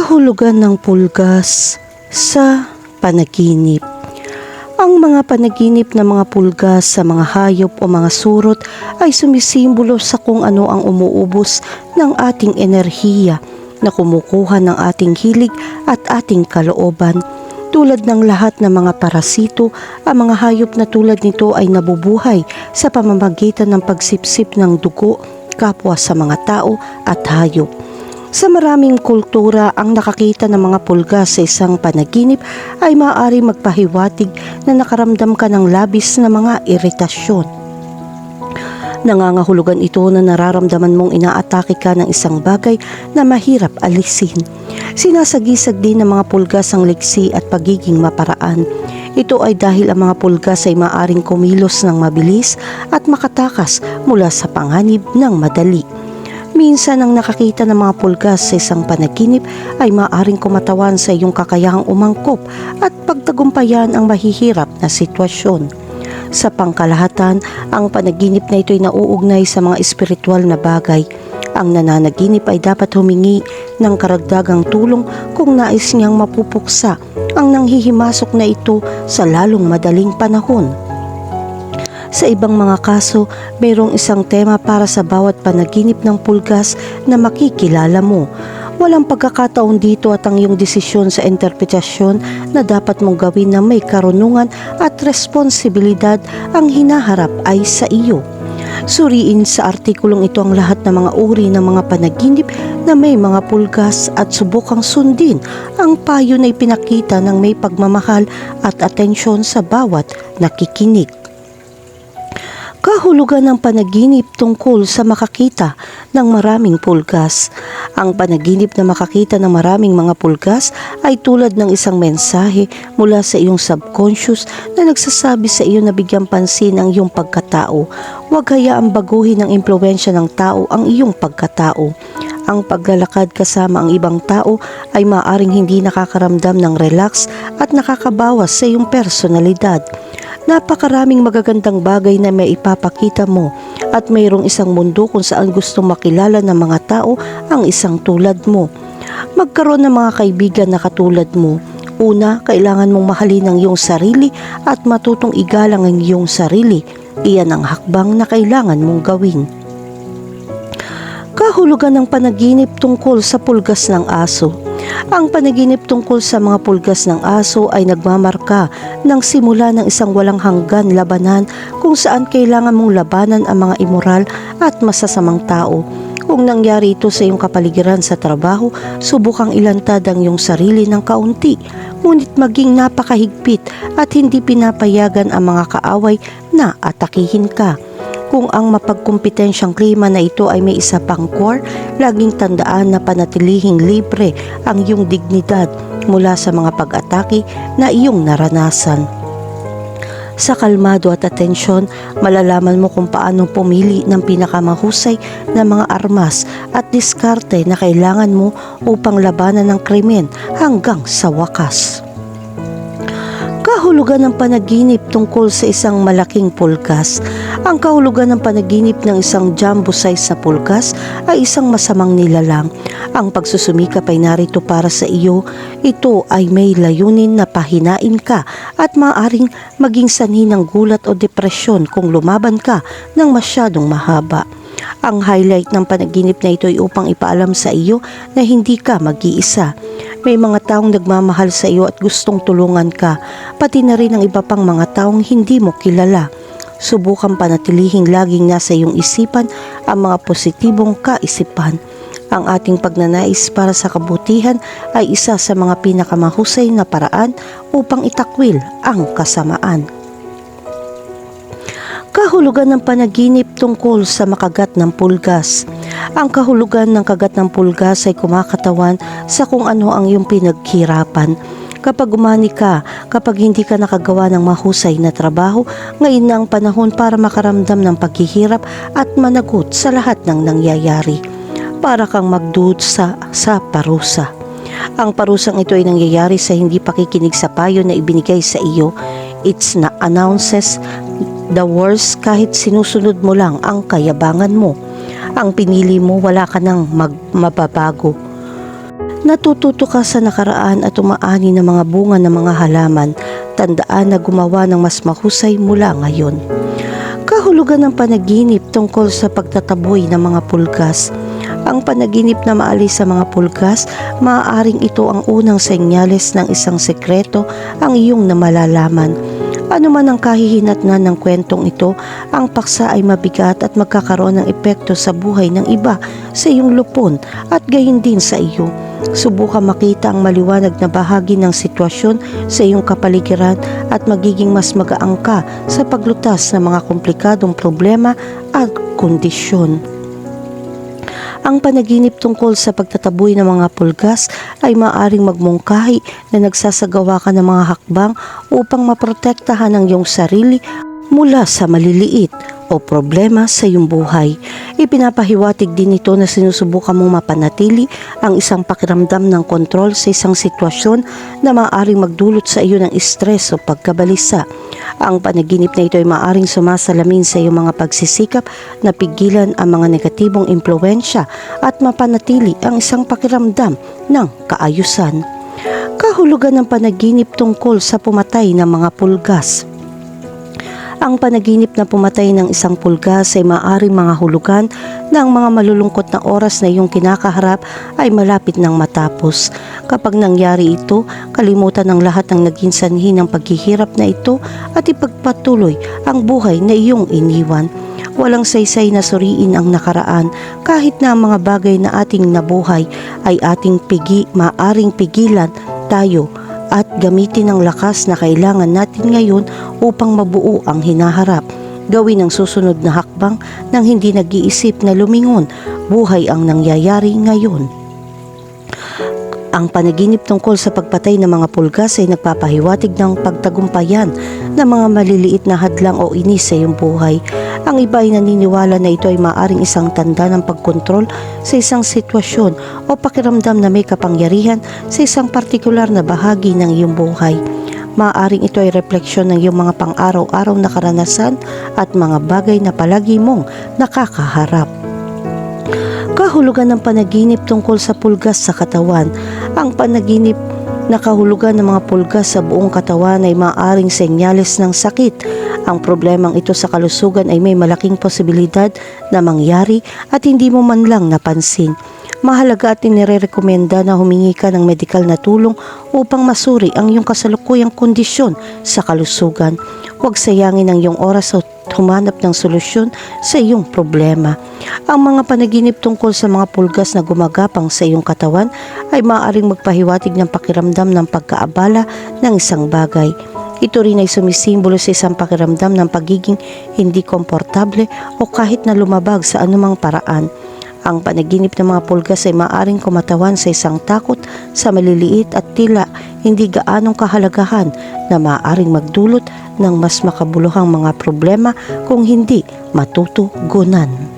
Kahulugan ng pulgas sa panaginip. Ang mga panaginip ng mga pulgas sa mga hayop o mga surot ay sumisimbolo sa kung ano ang umuubos ng ating enerhiya na kumukuha ng ating hilig at ating kalooban. Tulad ng lahat ng mga parasito, ang mga hayop na tulad nito ay nabubuhay sa pamamagitan ng pagsipsip ng dugo kapwa sa mga tao at hayop. Sa maraming kultura, ang nakakita ng mga pulgas sa isang panaginip ay maaari magpahiwatig na nakaramdam ka ng labis na mga iritasyon. Nangangahulugan ito na nararamdaman mong inaatake ka ng isang bagay na mahirap alisin. Sinasagisag din ng mga pulgas ang liksi at pagiging maparaan. Ito ay dahil ang mga pulgas ay maaaring kumilos ng mabilis at makatakas mula sa panganib ng madali. Minsan ang nakakita ng mga pulgas sa isang panaginip ay maaaring kumatawan sa iyong kakayahang umangkop at pagtagumpayan ang mahihirap na sitwasyon. Sa pangkalahatan, ang panaginip na ito ay nauugnay sa mga espiritual na bagay. Ang nananaginip ay dapat humingi ng karagdagang tulong kung nais niyang mapupuksa ang nanghihimasok na ito sa lalong madaling panahon. Sa ibang mga kaso, mayroong isang tema para sa bawat panaginip ng pulgas na makikilala mo. Walang pagkakataon dito at ang iyong desisyon sa interpretasyon na dapat mong gawin na may karunungan at responsibilidad ang hinaharap ay sa iyo. Suriin sa artikulong ito ang lahat ng mga uri ng mga panaginip na may mga pulgas at subukang sundin ang payo na ipinakita ng may pagmamahal at atensyon sa bawat nakikinig. Kahulugan ng panaginip tungkol sa makakita ng maraming pulgas. Ang panaginip na makakita ng maraming mga pulgas ay tulad ng isang mensahe mula sa iyong subconscious na nagsasabi sa iyo na bigyang pansin ang iyong pagkatao. Huwag hayaang baguhin ng impluwensya ng tao ang iyong pagkatao. Ang paglalakad kasama ang ibang tao ay maaaring hindi nakakaramdam ng relax at nakakabawas sa iyong personalidad. Napakaraming magagandang bagay na may ipapakita mo at mayroong isang mundo kung saan gustong makilala ng mga tao ang isang tulad mo. Magkaroon ng mga kaibigan na katulad mo. Una, kailangan mong mahalin ang iyong sarili at matutong igalang ang iyong sarili. Iyan ang hakbang na kailangan mong gawin. Kahulugan ng panaginip tungkol sa pulgas ng aso. Ang panaginip tungkol sa mga pulgas ng aso ay nagmamarka ng simula ng isang walang hanggan labanan kung saan kailangan mong labanan ang mga immoral at masasamang tao. Kung nangyari ito sa iyong kapaligiran sa trabaho, subukang ilantad ang iyong sarili ng kaunti, ngunit maging napakahigpit at hindi pinapayagan ang mga kaaway na atakihin ka. Kung ang mapagkumpetensyang klima na ito ay may isa pang core, laging tandaan na panatilihing libre ang iyong dignidad mula sa mga pag-atake na iyong naranasan. Sa kalmado at atensyon, malalaman mo kung paano pumili ng pinakamahusay na mga armas at diskarte na kailangan mo upang labanan ng krimen hanggang sa wakas. Kahulugan ng panaginip tungkol sa isang malaking pulgas. Ang kahulugan ng panaginip ng isang jumbo size na pulgas ay isang masamang nilalang. Ang pagsusumikap ay narito para sa iyo. Ito ay may layunin na pahinain ka at maaaring maging sanhi ng gulat o depresyon kung lumaban ka ng masyadong mahaba. Ang highlight ng panaginip na ito ay upang ipaalam sa iyo na hindi ka mag-iisa. May mga taong nagmamahal sa iyo at gustong tulungan ka, pati na rin ang iba pang mga taong hindi mo kilala. Subukan panatilihing laging nasa iyong isipan ang mga positibong kaisipan. Ang ating pagnanais para sa kabutihan ay isa sa mga pinakamahusay na paraan upang itakwil ang kasamaan. Kahulugan ng panaginip tungkol sa makagat ng pulgas. Ang kahulugan ng kagat ng pulgas ay kumakatawan sa kung ano ang iyong pinaghirapan. Kapag umani ka, kapag hindi ka nakagawa ng mahusay na trabaho, ngayon na ang panahon para makaramdam ng paghihirap at managot sa lahat ng nangyayari. Para kang magdusa sa parusa. Ang parusang ito ay nangyayari sa hindi pakikinig sa payo na ibinigay sa iyo. It's na announces the worst kahit sinusunod mo lang ang kayabangan mo. Ang pinili mo, wala ka nang mababago. Natututo ka sa nakaraan at umaani ng mga bunga ng mga halaman. Tandaan na gumawa ng mas mahusay mula ngayon. Kahulugan ng panaginip tungkol sa pagtataboy ng mga pulgas. Ang panaginip na maalis sa mga pulgas, maaaring ito ang unang senyales ng isang sekreto ang iyong namalalaman. Ano man ang kahihinatnan ng kwentong ito, ang paksa ay mabigat at magkakaroon ng epekto sa buhay ng iba sa iyong lupon at gayon din sa iyo. Subukan makita ang maliwanag na bahagi ng sitwasyon sa iyong kapaligiran at magiging mas magaang ka sa paglutas ng mga komplikadong problema at kondisyon. Ang panaginip tungkol sa pagtataboy ng mga pulgas ay maaaring magmungkahi na nagsasagawa ka ng mga hakbang upang maprotektahan ang iyong sarili mula sa maliliit o problema sa iyong buhay. Ipinapahiwatig din ito na sinusubukan mong mapanatili ang isang pakiramdam ng kontrol sa isang sitwasyon na maaaring magdulot sa iyo ng stress o pagkabalisa. Ang panaginip na ito ay maaaring sumasalamin sa iyong mga pagsisikap na pigilan ang mga negatibong impluensya at mapanatili ang isang pakiramdam ng kaayusan. Kahulugan ng panaginip tungkol sa pumatay ng mga pulgas. Ang panaginip na pumatay ng isang pulgas ay maaaring mga hulugan na ang mga malulungkot na oras na iyong kinakaharap ay malapit nang matapos. Kapag nangyari ito, kalimutan ang lahat ng naging sanhi ng paghihirap na ito at ipagpatuloy ang buhay na iyong iniwan. Walang saysay na suriin ang nakaraan kahit na ang mga bagay na ating nabuhay ay ating maaring pigilan tayo at gamitin ang lakas na kailangan natin ngayon upang mabuo ang hinaharap. Gawin ang susunod na hakbang nang hindi nag-iisip na lumingon. Buhay ang nangyayari ngayon. Ang panaginip tungkol sa pagpatay ng mga pulgas ay nagpapahiwatig ng pagtagumpayan ng mga maliliit na hadlang o inis sa iyong buhay. Ang iba ay naniniwala na ito ay maaaring isang tanda ng pagkontrol sa isang sitwasyon o pakiramdam na may kapangyarihan sa isang partikular na bahagi ng iyong buhay. Maaaring ito ay refleksyon ng iyong mga pang-araw-araw na karanasan at mga bagay na palagi mong nakakaharap. Kahulugan ng panaginip tungkol sa pulgas sa katawan. Ang panaginip na kahulugan ng mga pulgas sa buong katawan ay maaaring senyales ng sakit. Ang problemang ito sa kalusugan ay may malaking posibilidad na mangyari at hindi mo man lang napansin. Mahalaga at inirekomenda na humingi ka ng medikal na tulong upang masuri ang iyong kasalukuyang kondisyon sa kalusugan. Huwag sayangin ang iyong oras at humanap ng solusyon sa iyong problema. Ang mga panaginip tungkol sa mga pulgas na gumagapang sa iyong katawan ay maaaring magpahiwatig ng pakiramdam ng pagkaabala ng isang bagay. Ito rin ay sumisimbolo sa isang pakiramdam ng pagiging hindi komportable o kahit na lumabag sa anumang paraan. Ang panaginip ng mga pulgas ay maaaring kumatawan sa isang takot sa maliliit at tila hindi gaanong kahalagahan na maaaring magdulot ng mas makabuluhang mga problema kung hindi matutugunan.